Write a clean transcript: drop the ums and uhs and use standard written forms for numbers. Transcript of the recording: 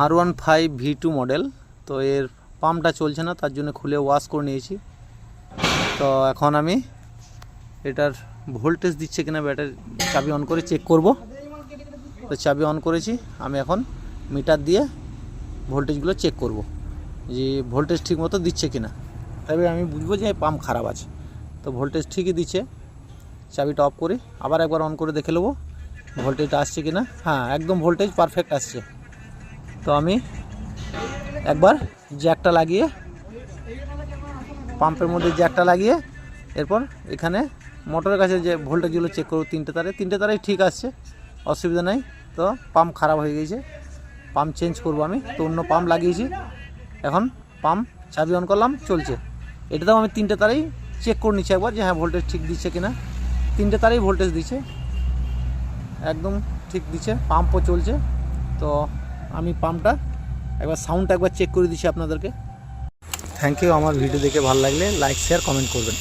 R15 V2 model. তো এর পাম্পটা চলছে না, তার জন্য খুলে ওয়াশ করে নিয়েছি। তো এখন আমি এটার ভোল্টেজ দিচ্ছে কিনা ব্যাটারি চাবি অন করে চেক করব। তো চাবি অন করেছি, আমি এখন মিটার দিয়ে ভোল্টেজগুলো চেক করব যে ভোল্টেজ ঠিক মতো দিচ্ছে কিনা, তবে আমি বুঝবো যে পাম্প খারাপ আছে। তো ভোল্টেজ ঠিকই দিচ্ছে। চাবিটা অফ করি, আবার একবার অন করে দেখে নেবো ভোল্টেজটা আসছে কিনা। হ্যাঁ, একদম ভোল্টেজ পারফেক্ট আসছে। তো আমি একবার জ্যাকটা লাগিয়ে, পাম্পের মধ্যে জ্যাকটা লাগিয়ে এরপর এখানে মোটরের কাছে যে ভোল্টেজগুলো চেক করবো, তিনটে তারেই ঠিক আসছে, অসুবিধা নেই। তো পাম্প খারাপ হয়ে গেছে, পাম্প চেঞ্জ করব আমি। তো অন্য পাম্প লাগিয়েছি, এখন পাম্প চাবি অন করলাম, চলছে। এটাতেও আমি তিনটে তারেই চেক করে নিচ্ছি একবার যে হ্যাঁ ভোল্টেজ ঠিক দিচ্ছে কিনা। তিনটে তারেই ভোল্টেজ দিচ্ছে, একদম ঠিক দিচ্ছে, পাম্পও চলছে। তো আমি পাম্পটা একবার সাউন্ডটা একবার চেক করে দিচ্ছি আপনাদেরকে। Thank you. আমার ভিডিও দেখে ভালো লাগলে লাইক শেয়ার কমেন্ট করবেন।